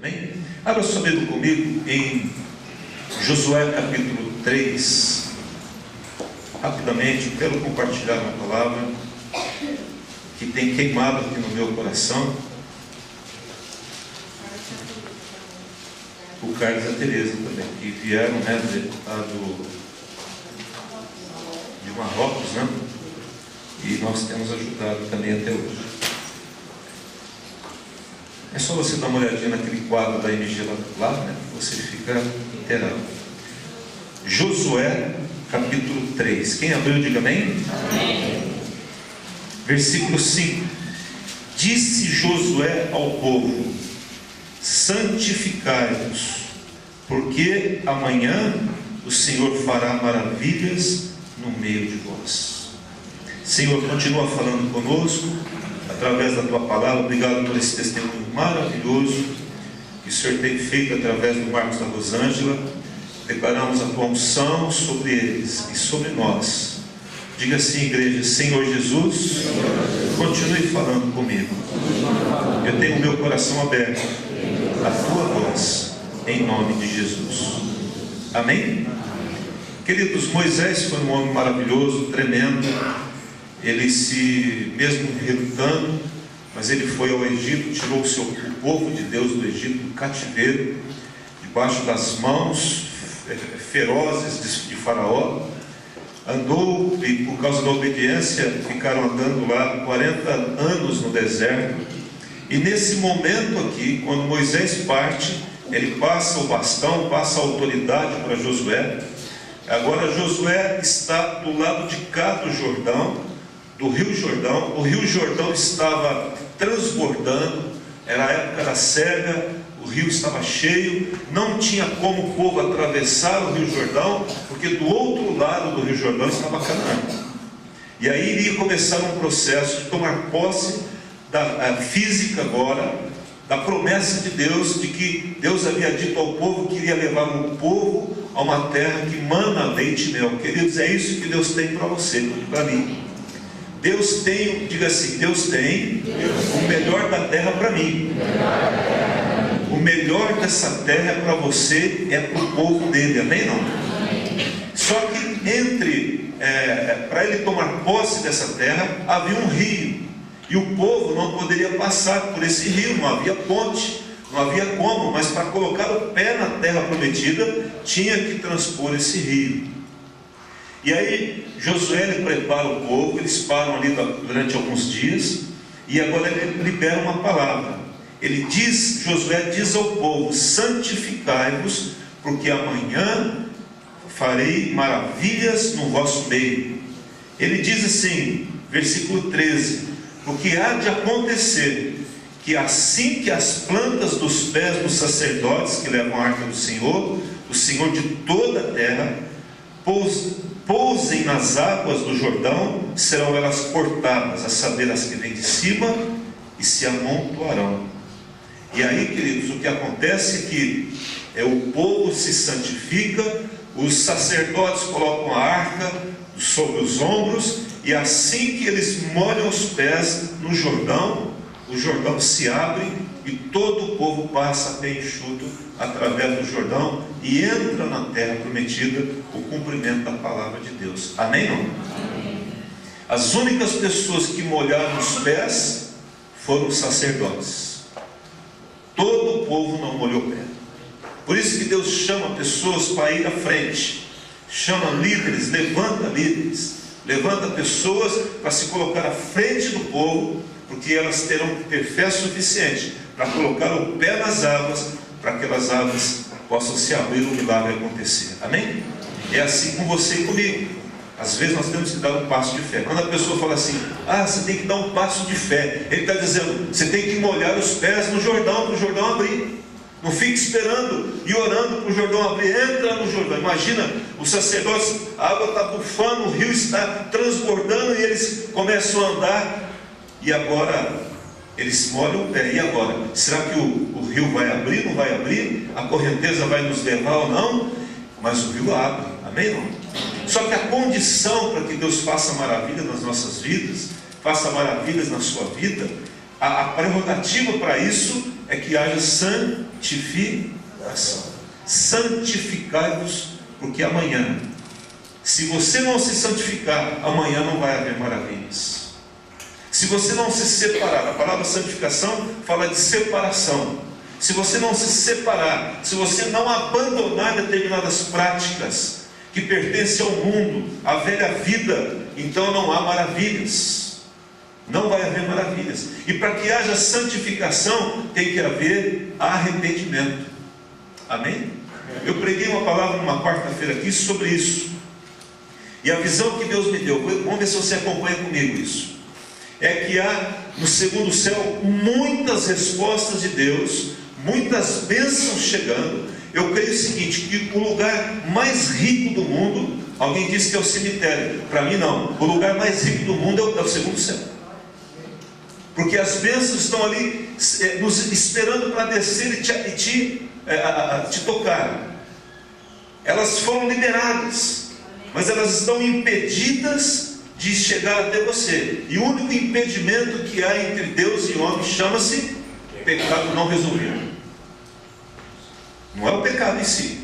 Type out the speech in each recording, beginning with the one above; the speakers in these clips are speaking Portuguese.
Amém? Abra sua Bíblia comigo em Josué capítulo 3. Rapidamente, eu quero compartilhar uma palavra que tem queimado aqui no meu coração. O Carlos e a Tereza também, que vieram, deputado de Marrocos, e nós temos ajudado também até hoje. É só você dar uma olhadinha naquele quadro da MG lá, que você fica inteirado. Josué capítulo 3. Quem abriu, diga amém? Amém. Versículo 5. Disse Josué ao povo: santificai-vos, porque amanhã o Senhor fará maravilhas no meio de vós. Senhor, continua falando conosco através da tua palavra. Obrigado por esse testemunho maravilhoso que o Senhor tem feito através do Marcos da Rosângela. Declaramos a tua unção sobre eles e sobre nós. Diga assim, igreja: Senhor Jesus, continue falando comigo. Eu tenho o meu coração aberto à tua voz, em nome de Jesus. Amém? Queridos, Moisés foi um homem maravilhoso, tremendo. Ele mesmo relutando, mas ele foi ao Egito, tirou o povo de Deus do Egito, do cativeiro, debaixo das mãos ferozes de Faraó. Andou, e por causa da obediência ficaram andando lá 40 anos no deserto. E nesse momento aqui, quando Moisés parte, ele passa o bastão, passa a autoridade para Josué. Agora Josué está do lado de cá do Jordão, do Rio Jordão. O Rio Jordão estava transbordando, era a época da cega, o rio estava cheio, não tinha como o povo atravessar o Rio Jordão, porque do outro lado do Rio Jordão estava Canaã. E aí iria começar um processo de tomar posse da física agora, da promessa de Deus, de que Deus havia dito ao povo que iria levar o povo a uma terra que mana leite e mel. Queridos, é isso que Deus tem para você, para mim. Deus tem, diga assim, Deus tem o melhor da terra para mim. O melhor dessa terra para você, é para o povo dele, amém? Não? Só que para ele tomar posse dessa terra, havia um rio, e o povo não poderia passar por esse rio, não havia ponte, não havia como, mas para colocar o pé na terra prometida, tinha que transpor esse rio. E aí Josué prepara o povo, eles param ali durante alguns dias, e agora ele libera uma palavra. Josué diz ao povo: santificai-vos, porque amanhã farei maravilhas no vosso meio. Ele diz assim, versículo 13: porque há de acontecer que assim que as plantas dos pés dos sacerdotes que levam a arca do Senhor, o Senhor de toda a terra, pousem nas águas do Jordão, serão elas cortadas, a saber, as que vêm de cima, e se amontoarão. E aí, queridos, o que acontece é que o povo se santifica, os sacerdotes colocam a arca sobre os ombros, e assim que eles molham os pés no Jordão, o Jordão se abre e todo o povo passa a pé enxuto através do Jordão e entra na terra prometida, o cumprimento da palavra de Deus. Amém? Não? Amém. As únicas pessoas que molharam os pés foram os sacerdotes. Todo o povo não molhou o pé. Por isso que Deus chama pessoas para ir à frente, chama líderes, levanta pessoas para se colocar à frente do povo, porque elas terão que ter fé suficiente para colocar o pé nas águas, para que aquelas águas possam se abrir e o milagre acontecer. Amém? É assim com você e comigo. Às vezes nós temos que dar um passo de fé. Quando a pessoa fala assim: você tem que dar um passo de fé, ele está dizendo: você tem que molhar os pés no Jordão, para o Jordão abrir. Não fique esperando e orando para o Jordão abrir. Entra no Jordão. Imagina os sacerdotes, a água está bufando, o rio está transbordando, e eles começam a andar, e agora eles molham o pé. E agora? Será que o rio vai abrir? Não vai abrir? A correnteza vai nos levar ou não? Mas o rio abre. Amém? Não? Só que a condição para que Deus faça maravilha nas nossas vidas, faça maravilhas na sua vida, a prerrogativa para isso é que haja santificação. Santificai-vos, porque amanhã, se você não se santificar, amanhã não vai haver maravilhas. Se você não se separar, a palavra santificação fala de separação. Se você não se separar, se você não abandonar determinadas práticas que pertencem ao mundo, à velha vida, então não há maravilhas. Não vai haver maravilhas. E para que haja santificação, tem que haver arrependimento. Amém? Eu preguei uma palavra numa quarta-feira aqui sobre isso. E a visão que Deus me deu, vamos ver se você acompanha comigo isso, é que há no segundo céu muitas respostas de Deus, muitas bênçãos chegando. Eu creio o seguinte, que o lugar mais rico do mundo, alguém disse que é o cemitério, para mim não, o lugar mais rico do mundo é o segundo céu, porque as bênçãos estão ali nos esperando para descer e te tocar. Elas foram liberadas, mas elas estão impedidas de chegar até você. E o único impedimento que há entre Deus e homem chama-se pecado não resolvido. Não é o pecado em si,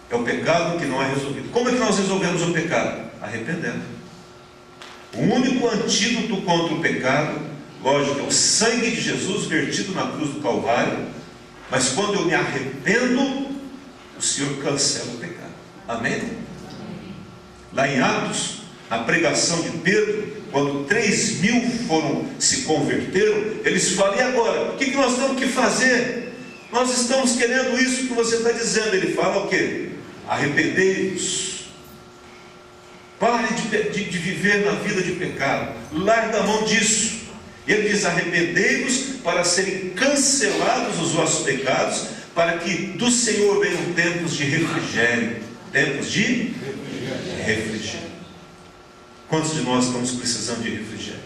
é o pecado que não é resolvido. Como é que nós resolvemos o pecado? Arrependendo. O único antídoto contra o pecado, lógico, é o sangue de Jesus vertido na cruz do Calvário. Mas quando eu me arrependo, o Senhor cancela o pecado. Amém? Lá em Atos, a pregação de Pedro, quando 3.000 se converteram, eles falam: e agora? O que nós temos que fazer? Nós estamos querendo isso que você está dizendo. Ele fala o quê? Arrependei-vos. Pare de viver na vida de pecado. Larga a mão disso. Ele diz: arrependei-vos para serem cancelados os vossos pecados, para que do Senhor venham tempos de refrigério. Tempos de refrigério. Quantos de nós estamos precisando de refrigério?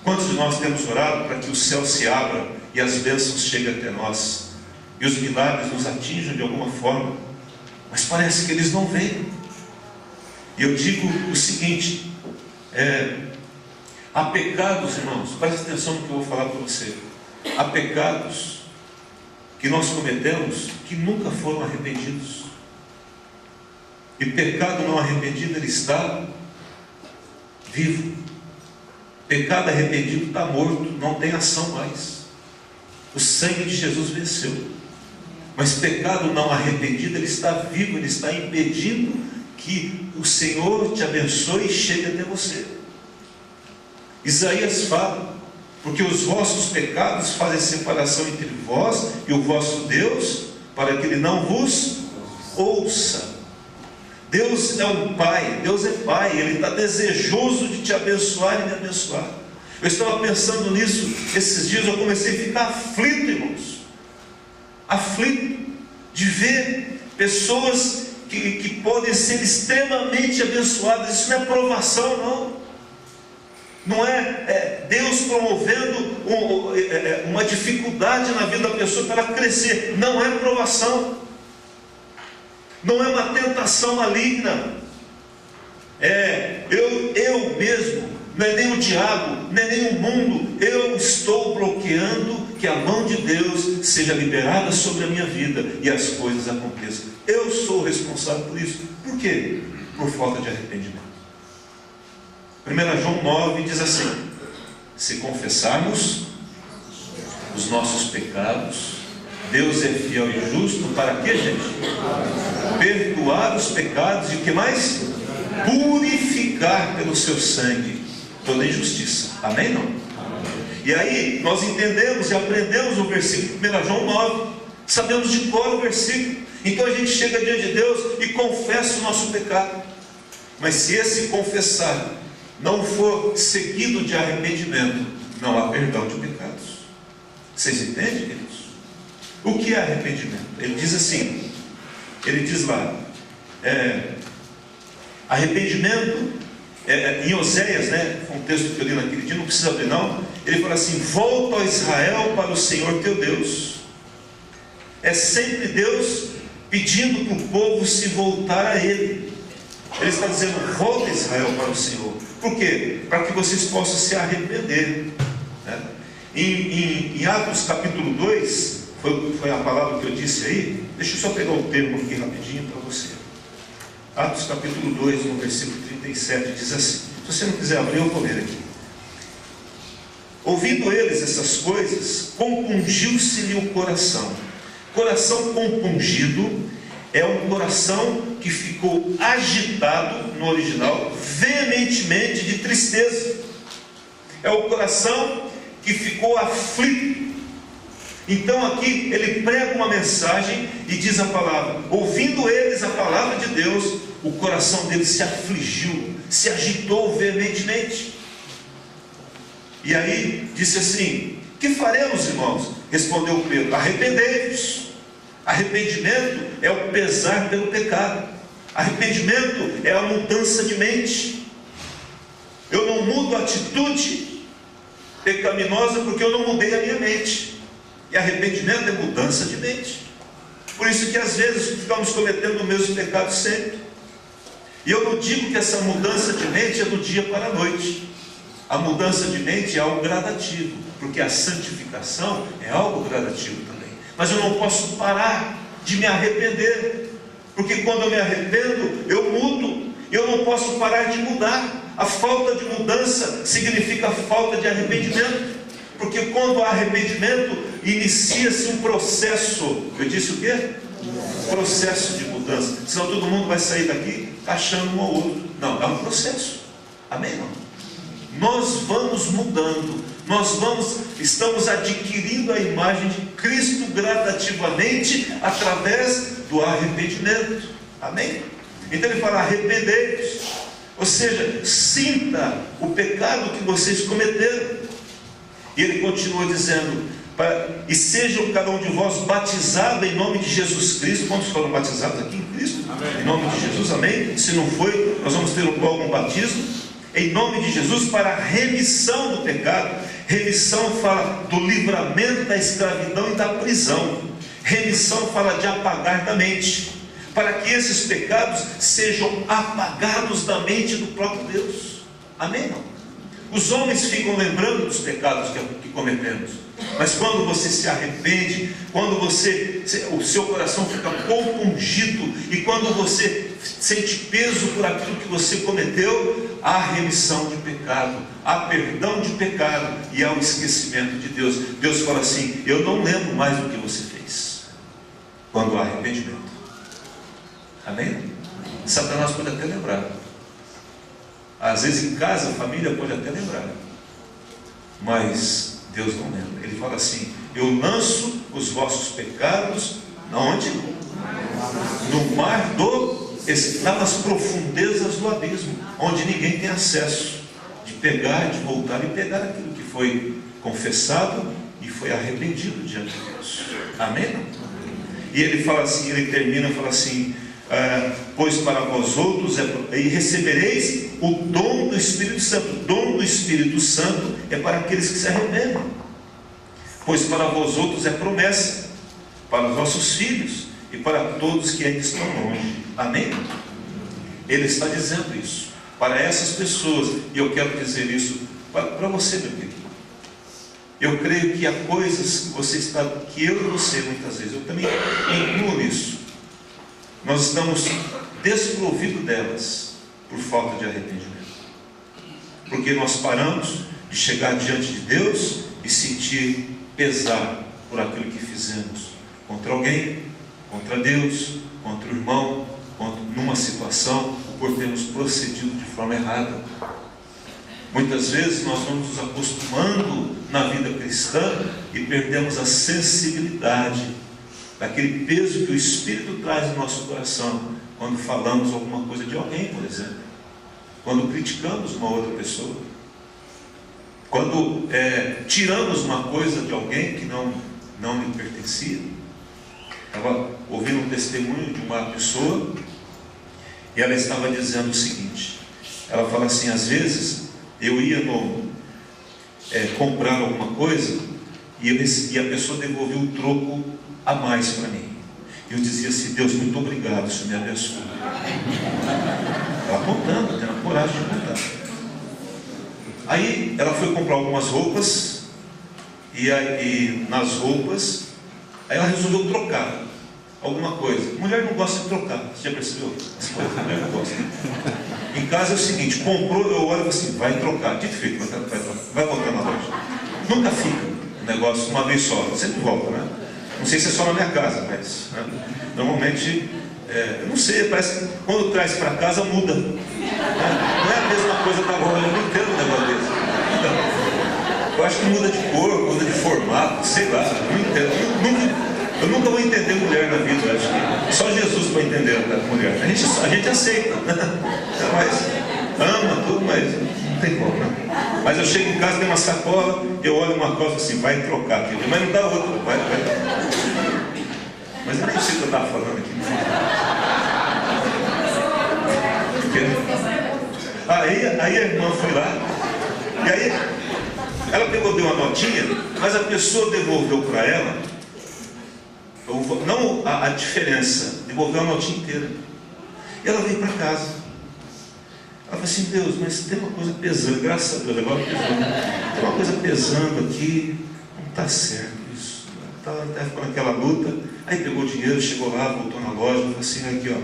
Quantos de nós temos orado para que o céu se abra e as bênçãos cheguem até nós, e os milagres nos atinjam de alguma forma, mas parece que eles não vêm? E eu digo o seguinte, há pecados, irmãos, preste atenção no que eu vou falar para você. Há pecados que nós cometemos que nunca foram arrependidos. E pecado não arrependido, ele está vivo. Pecado arrependido está morto, não tem ação mais. O sangue de Jesus venceu. Mas pecado não arrependido, ele está vivo, ele está impedindo que o Senhor te abençoe e chegue até você. Isaías fala: porque os vossos pecados fazem separação entre vós e o vosso Deus, para que Ele não vos ouça. Deus é um Pai, Deus é Pai, Ele está desejoso de te abençoar e me abençoar. Eu estava pensando nisso, esses dias eu comecei a ficar aflito, irmãos. Aflito de ver pessoas que podem ser extremamente abençoadas. Isso não é provação, não. Não é Deus promovendo uma dificuldade na vida da pessoa para ela crescer. Não é provação. Não é uma tentação maligna. Eu mesmo, não é nem o diabo, não é nem o mundo. Eu estou bloqueando que a mão de Deus seja liberada sobre a minha vida e as coisas aconteçam. Eu sou responsável por isso. Por quê? Por falta de arrependimento. 1 João 9 diz assim: se confessarmos os nossos pecados, Deus é fiel e justo para quê, gente? Perdoar os pecados e o que mais? Purificar pelo seu sangue toda injustiça. Amém? Não? Amém. E aí nós entendemos e aprendemos o versículo 1 João 9, sabemos de cor o versículo. Então a gente chega diante de Deus e confessa o nosso pecado. Mas se esse confessar não for seguido de arrependimento, não há perdão de pecados. Vocês entendem, queridos? O que é arrependimento? Ele diz assim, ele diz lá, arrependimento, em Oséias, foi um texto que eu li naquele dia, não precisa abrir não, ele fala assim: volta, ó Israel, para o Senhor teu Deus. É sempre Deus pedindo para o povo se voltar a Ele. Ele está dizendo: volta, Israel, para o Senhor. Por quê? Para que vocês possam se arrepender, né? Em Atos capítulo 2, foi a palavra que eu disse aí. Deixa eu só pegar o termo aqui rapidinho para você. Atos capítulo 2, no versículo 37, diz assim. Se você não quiser abrir, eu vou ler aqui. Ouvindo eles essas coisas, compungiu-se-lhe o coração. Coração compungido é um coração que ficou agitado, no original, veementemente de tristeza. É o coração que ficou aflito. Então aqui ele prega uma mensagem e diz a palavra. Ouvindo eles a palavra de Deus, o coração deles se afligiu, se agitou veementemente. E aí disse assim: que faremos, irmãos? Respondeu Pedro: arrependei-vos. Arrependimento é o pesar pelo pecado. Arrependimento é a mudança de mente. Eu não mudo a atitude pecaminosa porque eu não mudei a minha mente. E arrependimento é mudança de mente. Por isso que às vezes ficamos cometendo o mesmo pecado sempre. E eu não digo que essa mudança de mente é do dia para a noite. A mudança de mente é algo gradativo, porque a santificação é algo gradativo também. Mas eu não posso parar de me arrepender, porque quando eu me arrependo, eu mudo. Eu não posso parar de mudar. A falta de mudança significa falta de arrependimento, porque quando há arrependimento, inicia-se um processo. Eu disse o quê? Processo de mudança. Senão todo mundo vai sair daqui achando um ao outro. Não, é um processo. Amém? Não? Nós vamos mudando, estamos adquirindo a imagem de Cristo gradativamente através do arrependimento. Amém? Então ele fala: arrependei-vos, ou seja, sinta o pecado que vocês cometeram. E ele continua dizendo: e sejam cada um de vós batizado em nome de Jesus Cristo. Quantos foram batizados aqui em Cristo? Amém. Em nome de Jesus, amém? Se não foi, nós vamos ter algum batismo. Em nome de Jesus, para a remissão do pecado. Remissão fala do livramento da escravidão e da prisão. Remissão fala de apagar da mente, para que esses pecados sejam apagados da mente do próprio Deus. Amém? Não? Os homens ficam lembrando dos pecados que cometemos, mas quando você se arrepende, quando o seu coração fica compungido, e quando você sente peso por aquilo que você cometeu, há remissão de pecado, há perdão de pecado, e há o esquecimento de Deus. Deus fala assim: eu não lembro mais do que você fez. Quando há arrependimento. Amém? Satanás pode até lembrar. Às vezes em casa, a família pode até lembrar, mas Deus não lembra. Ele fala assim: eu lanço os vossos pecados onde? No mar lá nas profundezas do abismo, onde ninguém tem acesso, de pegar, de voltar e pegar aquilo que foi confessado e foi arrependido diante de Deus. Amém? E ele fala assim, ele termina, fala assim: pois para vós outros e recebereis o dom do Espírito Santo. O dom do Espírito Santo é para aqueles que se arrependem. Pois para vós outros é promessa, para os vossos filhos e para todos que ainda estão longe. Amém? Ele está dizendo isso para essas pessoas, e eu quero dizer isso para você, meu querido. Eu creio que há coisas que eu e você, muitas vezes, eu também incluo nisso, nós estamos desprovidos delas por falta de arrependimento, porque nós paramos de chegar diante de Deus e sentir pesar por aquilo que fizemos contra alguém, contra Deus, contra o irmão, numa situação, por termos procedido de forma errada. Muitas vezes nós vamos nos acostumando na vida cristã e perdemos a sensibilidade daquele peso que o Espírito traz no nosso coração quando falamos alguma coisa de alguém, por exemplo, quando criticamos uma outra pessoa, quando tiramos uma coisa de alguém que não lhe pertencia. Estava ouvindo um testemunho de uma pessoa e ela estava dizendo o seguinte: ela fala assim, às vezes eu ia comprar alguma coisa e a pessoa devolveu o troco a mais para mim. Eu dizia assim: Deus, muito obrigado, Senhor me abençoe. Ela contando, tendo a coragem de contar. Aí ela foi comprar algumas roupas e nas roupas. Aí ela resolveu trocar alguma coisa. Mulher não gosta de trocar, você já percebeu? Mulher não gosta. Em casa é o seguinte, comprou, eu olho e falo assim, vai trocar. Dito feito, vai voltar na loja. Nunca fica o negócio uma vez só, sempre volta, né? Não sei se é só na minha casa, mas né? Normalmente, eu não sei, parece que quando traz para casa muda. Né? Não é a mesma coisa da roupa, eu não entendo um negócio desse. Então, eu acho que muda de cor, muda de formato, sei lá, eu não entendo. Eu nunca vou entender mulher na vida, eu acho que só Jesus vai entender a mulher. A gente aceita, mas ama tudo, mas não tem como, né? Mas eu chego em casa, tem uma sacola, eu olho uma coisa assim, vai trocar aquilo, mas não dá outra, vai. Mas eu nem sei o que eu estava falando aqui. Aí a irmã foi lá, e aí ela pegou, deu uma notinha, mas a pessoa devolveu para ela, não a diferença, devolveu a notinha inteira. E ela veio para casa. Ela falou assim, Deus, mas tem uma coisa pesando, graças a Deus, agora pesando. Tem uma coisa pesando aqui, não está certo isso. Está ficando aquela luta. Aí pegou o dinheiro, chegou lá, voltou na loja, falou assim, aqui ó,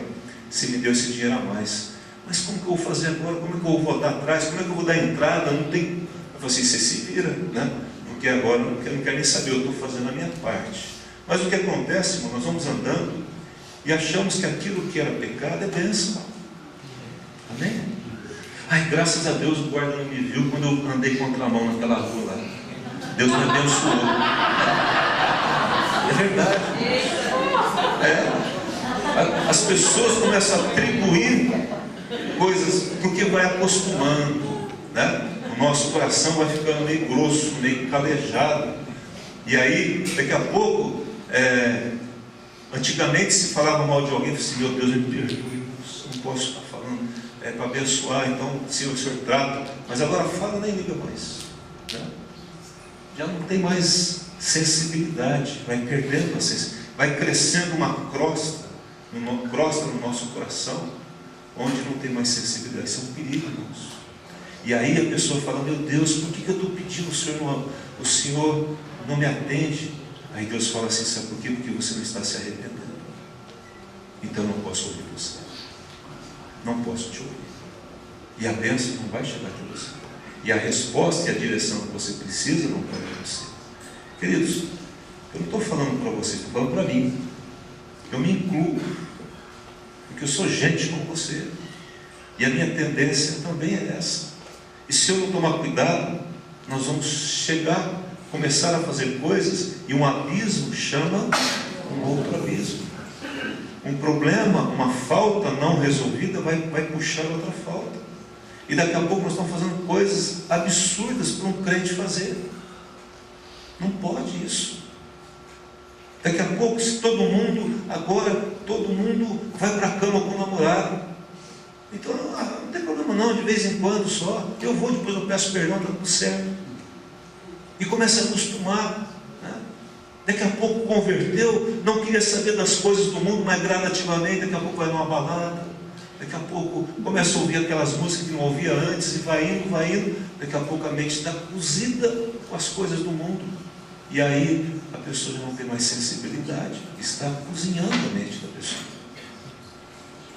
você me deu esse dinheiro a mais. Mas como que eu vou fazer agora? Como é que eu vou voltar atrás? Como é que eu vou dar entrada? Não tem. Eu falei assim, você se vira, né? Porque agora eu não quero nem saber, eu estou fazendo a minha parte. Mas o que acontece, irmão, nós vamos andando e achamos que aquilo que era pecado é bênção. Amém? Ai, graças a Deus o guarda não me viu quando eu andei contramão naquela rua lá. Deus me abençoou. É verdade. As pessoas começam a atribuir coisas porque vai acostumando, né? O nosso coração vai ficando meio grosso, meio calejado. E aí, daqui a pouco, antigamente se falava mal de alguém, assim, meu Deus, me perdoe, não posso estar falando, para abençoar, então se o senhor trata, mas agora fala, nem liga mais, né? Já não tem mais sensibilidade, vai perdendo a sensibilidade, vai crescendo uma crosta no nosso coração, onde não tem mais sensibilidade. Isso é um perigo, irmãos. E aí a pessoa fala, meu Deus, por que eu estou pedindo, o Senhor não me atende? Aí Deus fala assim, sabe por quê? Porque você não está se arrependendo. Então eu não posso ouvir você. Não posso te ouvir. E a bênção não vai chegar de você. E a resposta e a direção que você precisa não vai de você. Queridos, eu não estou falando para vocês, estou falando para mim. Eu me incluo. Porque eu sou gente como você. E a minha tendência também é essa. E se eu não tomar cuidado, nós vamos começar a fazer coisas, e um abismo chama um outro abismo. Um problema, uma falta não resolvida vai puxar outra falta. E daqui a pouco nós estamos fazendo coisas absurdas para um crente fazer. Não pode isso. Daqui a pouco, se todo mundo vai para a cama com o namorado. Então não tem problema não, de vez em quando só. Eu vou, depois eu peço perdão, está tudo certo. E começa a acostumar, né? Daqui a pouco converteu, não queria saber das coisas do mundo, mas gradativamente, daqui a pouco vai numa balada, daqui a pouco começa a ouvir aquelas músicas que não ouvia antes, e vai indo, daqui a pouco a mente está cozida com as coisas do mundo, e aí a pessoa já não tem mais sensibilidade, está cozinhando a mente da pessoa,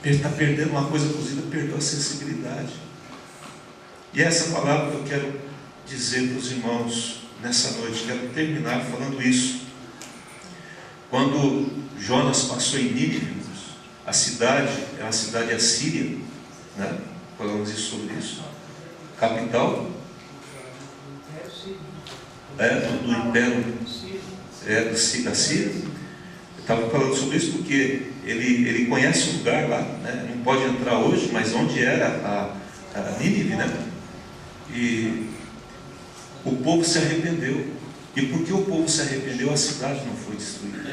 está perdendo uma coisa cozida, perdeu a sensibilidade. E essa palavra que eu quero dizer para os irmãos nessa noite, quero terminar falando isso. Quando Jonas passou em Nínive, a cidade é uma cidade assíria, né? Falamos sobre isso. Capital do Império da Síria. Estava falando sobre isso porque ele conhece o lugar lá, né? Não pode entrar hoje, mas onde era a Nínive, né? E o povo se arrependeu. E porque o povo se arrependeu, a cidade não foi destruída.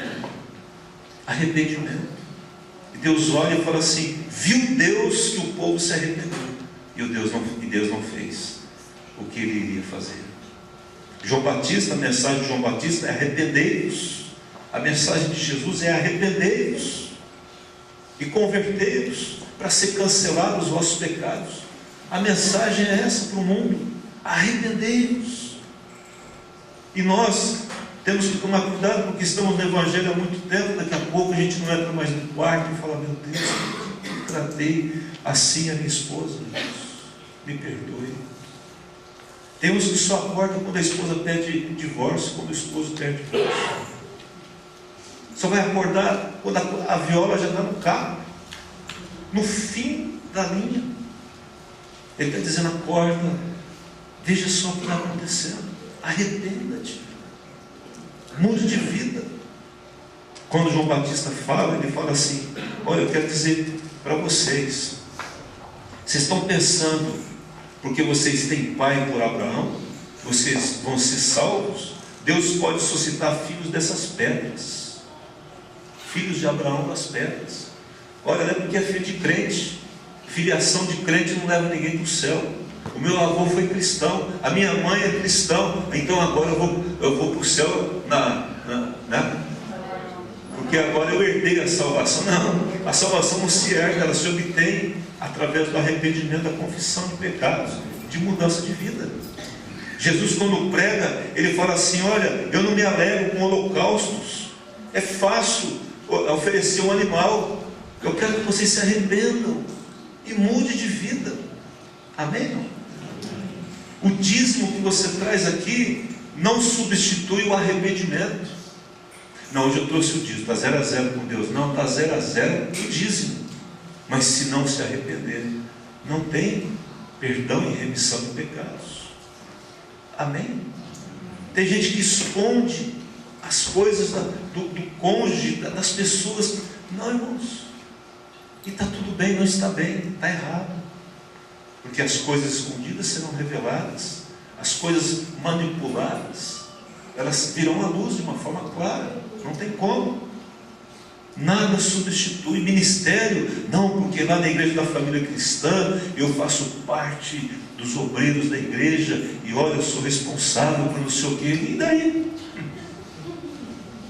Arrependimento. E Deus olha e fala assim, viu Deus que o povo se arrependeu. E Deus não fez o que ele iria fazer. João Batista, a mensagem de João Batista é arrependei-vos. A mensagem de Jesus é arrependei-vos e convertei-vos para ser cancelados os vossos pecados. A mensagem é essa para o mundo: arrependei-vos. E nós temos que tomar cuidado, porque estamos no Evangelho há muito tempo. Daqui a pouco a gente não entra mais no quarto e fala: meu Deus, eu tratei assim a minha esposa, Deus, me perdoe. Temos que só acorda quando a esposa pede divórcio, quando o esposo pede divórcio. Só vai acordar quando a viola já está no carro, no fim da linha. Ele está dizendo: acorda, veja só o que está acontecendo, arrependa-te, mude de vida. Quando João Batista fala, ele fala assim: olha, eu quero dizer para vocês, vocês estão pensando, porque vocês têm pai por Abraão, vocês vão ser salvos? Deus pode suscitar filhos dessas pedras, filhos de Abraão das pedras. Olha, não é porque é filho de crente, filiação de crente não leva ninguém para o céu. O meu avô foi cristão, a minha mãe é cristão, então agora eu vou para o céu, né? Porque agora eu herdei a salvação. Não, a salvação não se herda, ela se obtém através do arrependimento, da confissão de pecados, de mudança de vida. Jesus, quando prega, ele fala assim: olha, eu não me alegro com holocaustos, é fácil oferecer um animal, eu quero que vocês se arrependam e mude de vida. Amém? O dízimo que você traz aqui não substitui o arrependimento. Não, hoje eu trouxe o dízimo, está 0 a 0 com Deus. Não, está 0 a 0 o dízimo. Mas se não se arrepender, não tem perdão e remissão de pecados. Amém? Tem gente que esconde as coisas do cônjuge, das pessoas. Não, irmãos. E está tudo bem, não está bem, está errado. Porque as coisas escondidas serão reveladas, as coisas manipuladas, elas virão à luz de uma forma clara. Não tem como. Nada substitui ministério. Não, porque lá na igreja da família cristã eu faço parte dos obreiros da igreja e olha, eu sou responsável por não sei o quê. E daí?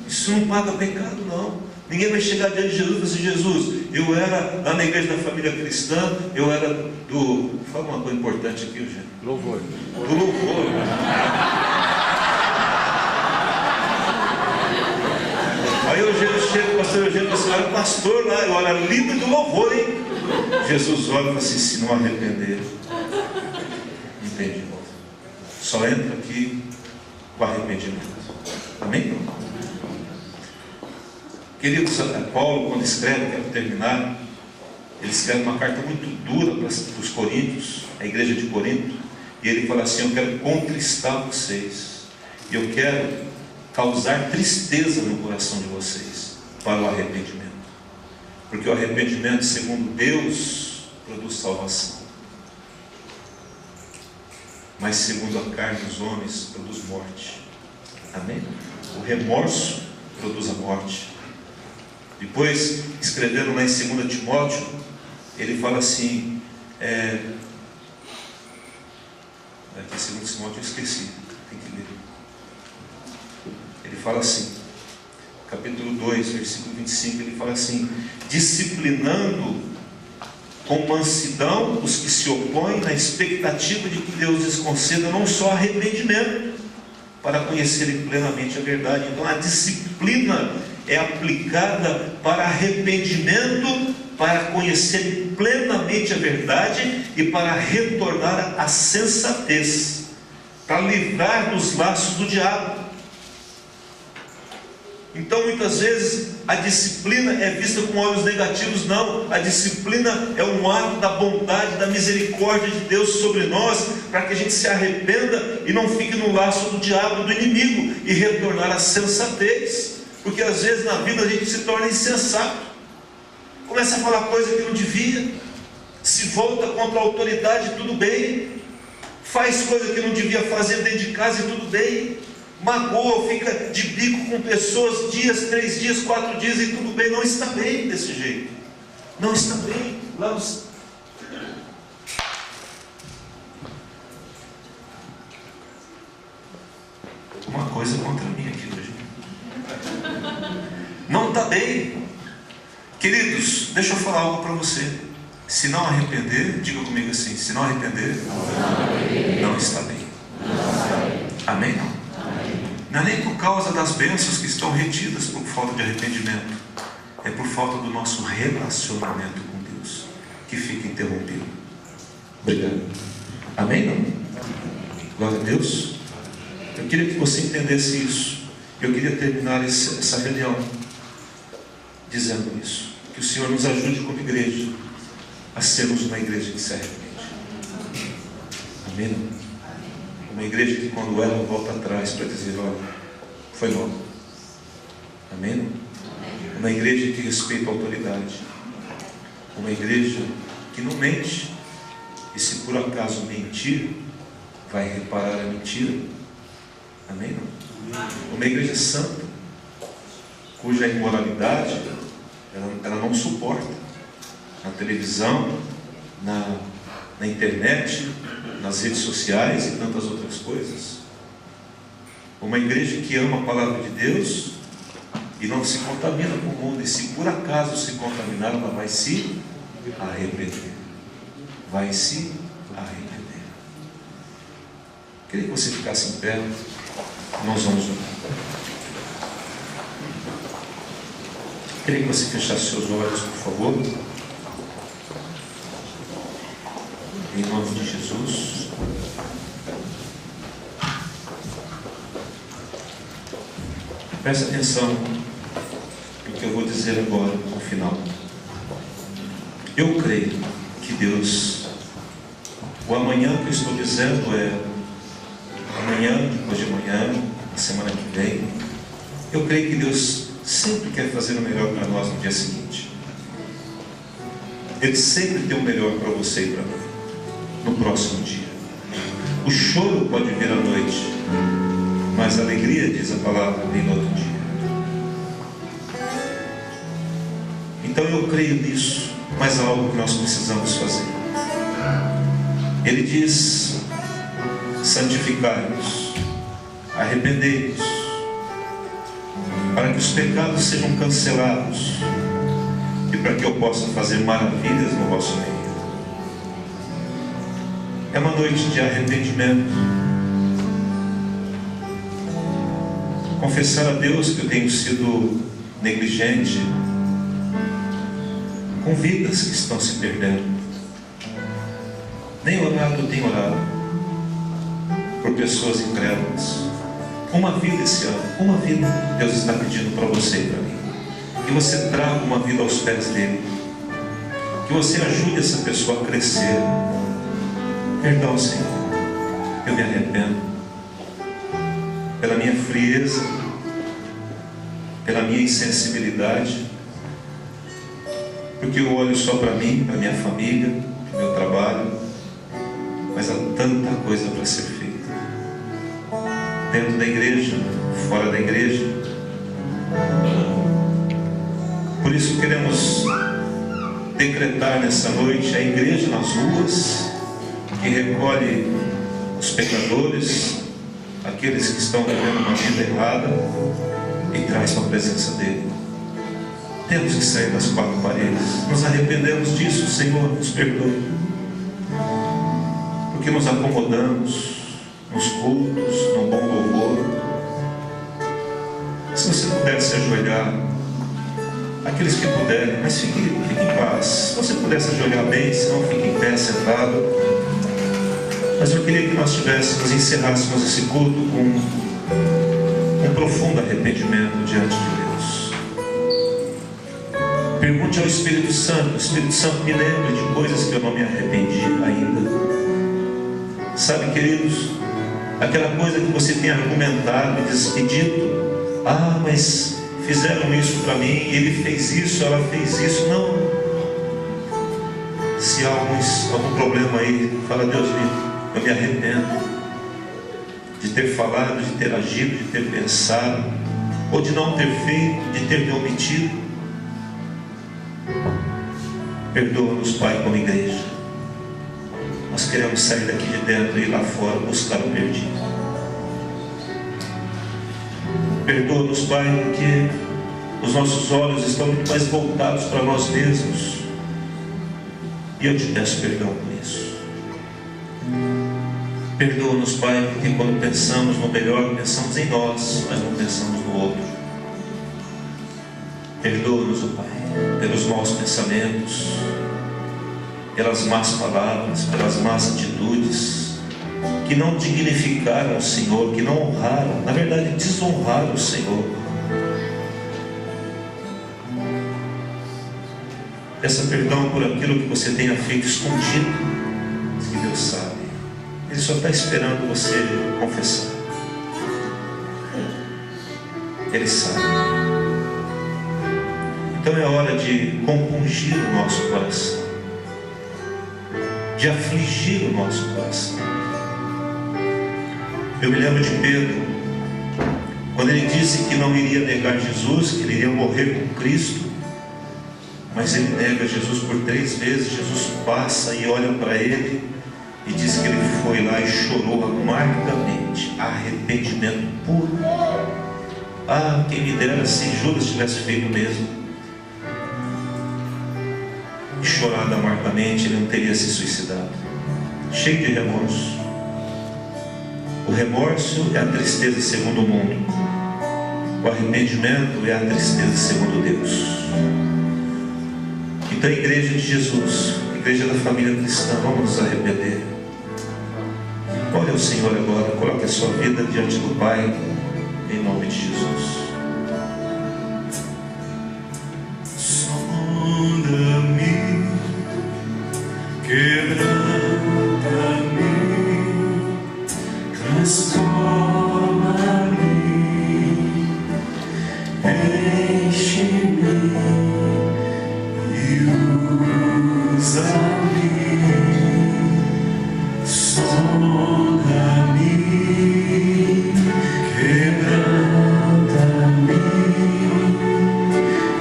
Isso não paga pecado, não. Ninguém vai chegar diante de Jesus e dizer: Jesus, eu era lá na igreja da família cristã, eu era do... Fala uma coisa importante aqui, Eugênio. Louvor. Do louvor. Aí o Eugênio chega, o pastor Eugênio, você era pastor lá, eu era líder do louvor, hein? Jesus olha e fala assim: se não arrepender, entende? Só entra aqui com arrependimento. Amém? Queridos, Paulo, quando escreve, quero terminar, ele escreve uma carta muito dura para os coríntios, a igreja de Corinto, e ele fala assim: eu quero contristar vocês, e eu quero causar tristeza no coração de vocês para o arrependimento, porque o arrependimento, segundo Deus, produz salvação, mas segundo a carne dos homens, produz morte. Amém? O remorso produz a morte. Depois, escrevendo lá em 2 Timóteo, ele fala assim, aqui em 2 Timóteo eu esqueci, tem que ler. Ele fala assim, capítulo 2, versículo 25, ele fala assim: disciplinando com mansidão os que se opõem, na expectativa de que Deus lhes conceda não só arrependimento, para conhecerem plenamente a verdade. Então a disciplina é aplicada para arrependimento, para conhecer plenamente a verdade e para retornar à sensatez, para livrar dos laços do diabo. Então muitas vezes a disciplina é vista com olhos negativos. Não, a disciplina é um ato da bondade, da misericórdia de Deus sobre nós, para que a gente se arrependa e não fique no laço do diabo, do inimigo, e retornar à sensatez. Porque às vezes na vida a gente se torna insensato, começa a falar coisa que não devia, se volta contra a autoridade, tudo bem, faz coisa que não devia fazer dentro de casa e tudo bem, magoa, fica de bico com pessoas dias, 3 dias, 4 dias e tudo bem. Não está bem desse jeito, não está bem. Lá nos... uma coisa contra mim aqui hoje, não está bem. Queridos, deixa eu falar algo para você. Se não arrepender, diga comigo assim: se não arrepender, não está bem. Amém? Não? Não é nem por causa das bênçãos que estão retidas por falta de arrependimento. É por falta do nosso relacionamento com Deus que fica interrompido. Obrigado. Amém? Não? Glória a Deus. Eu queria que você entendesse isso. Eu queria terminar essa reunião dizendo isso. Que o Senhor nos ajude como igreja a sermos uma igreja que se arrepende. Amém? Uma igreja que quando ela volta atrás para dizer, olha, foi mal. Amém? Uma igreja que respeita a autoridade. Uma igreja que não mente. E se por acaso mentir, vai reparar a mentira. Amém? Uma igreja santa, cuja imoralidade ela não suporta. Na televisão, na internet, nas redes sociais e tantas outras coisas. Uma igreja que ama a palavra de Deus e não se contamina com o mundo. E se por acaso se contaminar, ela vai se arrepender. Vai se arrepender. Queria que você ficasse em pé. Nós vamos orar. Queria que você fechasse seus olhos, por favor. Em nome de Jesus. Preste atenção no que eu vou dizer agora, no final. Eu creio que Deus, o amanhã que eu estou dizendo é amanhã, depois de amanhã, na semana que vem. Eu creio que Deus sempre quer fazer o melhor para nós no dia seguinte. Ele sempre tem o melhor para você e para mim no próximo dia. O choro pode vir à noite, mas a alegria, diz a palavra, vem no outro dia. Então eu creio nisso, mas há algo que nós precisamos fazer. Ele diz: santificai-vos, arrependei-vos, para que os pecados sejam cancelados e para que eu possa fazer maravilhas no vosso meio. É uma noite de arrependimento. Confessar a Deus que eu tenho sido negligente com vidas que estão se perdendo. Nem orado eu tenho orado por pessoas incrédulas. Uma vida esse ano, uma vida Deus está pedindo para você e para mim. Que você traga uma vida aos pés dele. Que você ajude essa pessoa a crescer. Perdão, Senhor, eu me arrependo pela minha frieza, pela minha insensibilidade, porque eu olho só para mim, para minha família, para o meu trabalho, mas há tanta coisa para ser feita, dentro da igreja, fora da igreja. Por isso queremos decretar nessa noite a igreja nas ruas, que recolhe os pecadores, aqueles que estão vivendo uma vida errada, e traz para a presença dele. Temos que sair das quatro paredes. Nos arrependemos disso, Senhor, nos perdoe, porque nos acomodamos nos cultos, no bom louvor. Se você puder se ajoelhar, aqueles que puderem, mas fique em paz. Se você puder se ajoelhar bem, senão fique em pé, sentado. Mas eu queria que nós encerrássemos esse culto com um profundo arrependimento diante de Deus. Pergunte ao Espírito Santo: Espírito Santo, me lembre de coisas que eu não me arrependi ainda. Sabe, queridos, aquela coisa que você tem argumentado e dito: ah, mas fizeram isso para mim, ele fez isso, ela fez isso. Não. Se há algum problema aí, fala: Deus, eu me arrependo de ter falado, de ter agido, de ter pensado, ou de não ter feito, de ter me omitido. Perdoa-nos, Pai, como igreja. Nós queremos sair daqui de dentro e ir lá fora buscar o perdido. Perdoa-nos, Pai, porque os nossos olhos estão muito mais voltados para nós mesmos. E eu te peço perdão por isso. Perdoa-nos, Pai, porque quando pensamos no melhor, pensamos em nós, mas não pensamos no outro. Perdoa-nos, Pai, pelos maus pensamentos, pelas más palavras, pelas más atitudes, que não dignificaram o Senhor, que não honraram, na verdade desonraram o Senhor. Peça perdão por aquilo que você tenha feito escondido, que Deus sabe. Ele só está esperando você confessar. Ele sabe. Então é hora de compungir o nosso coração, de afligir o nosso coração. Eu me lembro de Pedro, quando ele disse que não iria negar Jesus, que ele iria morrer com Cristo, mas ele nega Jesus por 3 vezes. Jesus passa e olha para ele e diz que ele foi lá e chorou amargamente, arrependimento puro. Ah, quem me dera se Judas tivesse feito o mesmo, e chorado amargamente, ele não teria se suicidado, cheio de remorso. O remorso é a tristeza segundo o mundo, o arrependimento é a tristeza segundo Deus. Então a igreja de Jesus, a igreja da família cristã, vamos nos arrepender. Olhe ao Senhor agora, coloque a sua vida diante do Pai, em nome de Jesus. Sonda-me, quebranta-me, transforma-me, enche-me e usa-me. Sonda-me, quebranta-me,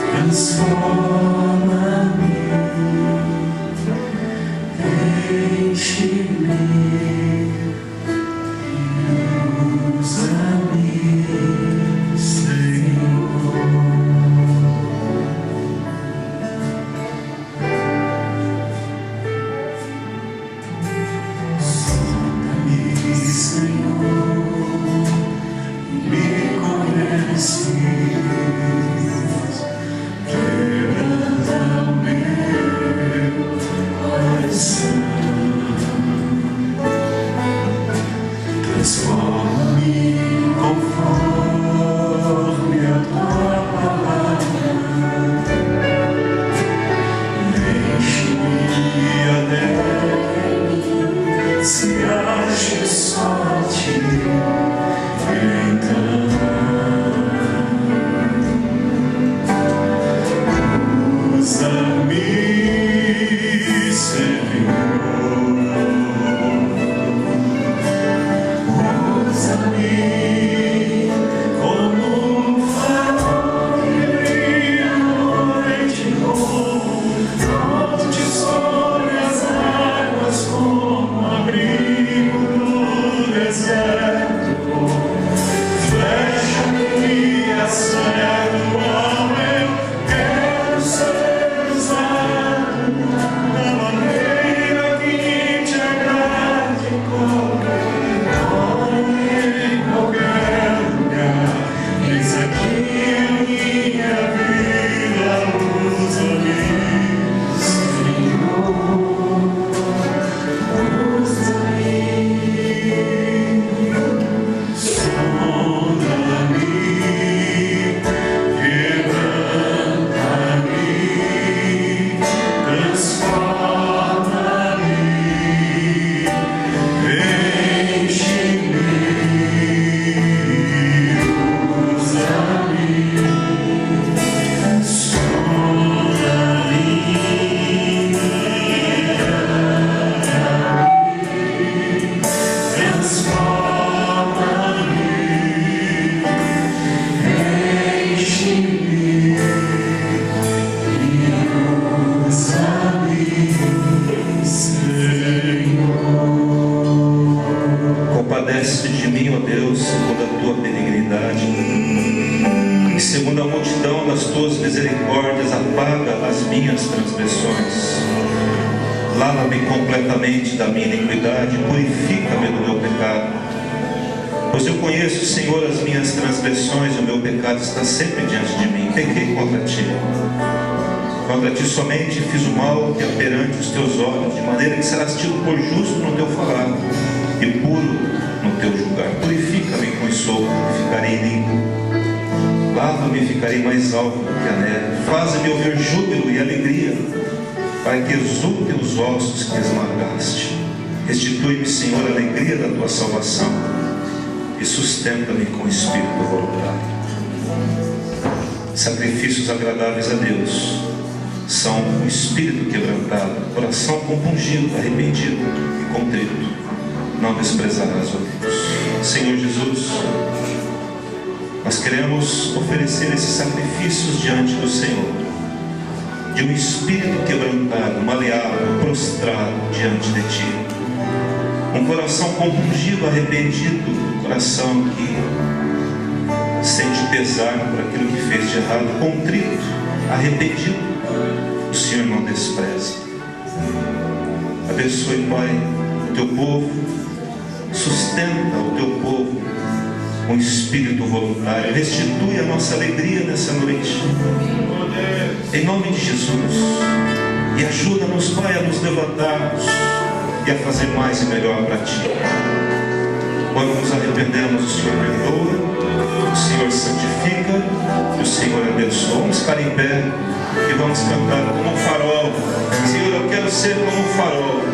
transforma-me, enche-me e usa-me, Senhor. Senhor, me conheces, quebranta meu coração, transforma-me conforme a tua palavra, enche-me até se ache só a ti, então usa-me, Senhor, usa-me como um farol que brilha à noite, onde sobre as águas como abrigo do deserto. Flecha-me e acerto ao eu quero ser usado da maneira que te agrade, em qualquer lugar. Eis aqui a minha vida, usa-me, Senhor, usa-me. Sonda-me, quebranta-me, transforma-me, enche-me, usa-me. Sonda-me, transforma-me, enche-me e usa-me, Senhor. Compadece de mim, ó Deus, segundo a tua benignidade, e segundo a multidão das tuas misericórdias, apaga as minhas transgressões. Lava-me completamente da minha iniquidade, purifica-me do meu pecado. Pois eu conheço, Senhor, as minhas transgressões, e o meu pecado está sempre diante de mim. Pequei contra ti. Contra ti somente fiz o mal que é perante os teus olhos, de maneira que serás tido por justo no teu falar e puro no teu julgar. Purifica-me com ensopo, e ficarei limpo. Lava-me e ficarei mais alto do que a neve. Faze-me ouvir júbilo e alegria, para que exultem os ossos que esmagaste. Restitui-me, Senhor, a alegria da tua salvação, e sustenta-me com espírito voluntário. Sacrifícios agradáveis a Deus são o espírito quebrantado, coração compungido, arrependido e contrito. Não desprezarás, ó Deus. Senhor Jesus, nós queremos oferecer esses sacrifícios diante do Senhor, de um espírito quebrantado, maleável, prostrado diante de Ti. Um coração compungido, arrependido, coração que sente pesar por aquilo que fez de errado, contrito, arrependido. O Senhor não despreza. Abençoe, Pai, o Teu povo, sustenta o Teu povo com espírito voluntário, restitui a nossa alegria nessa noite, em nome de Jesus, e ajuda-nos, Pai, a nos levantarmos e a fazer mais e melhor para Ti. Quando nos arrependemos, o Senhor perdoa, o Senhor santifica, o Senhor abençoa. Vamos ficar em pé e vamos cantar como um farol. Senhor, eu quero ser como um farol.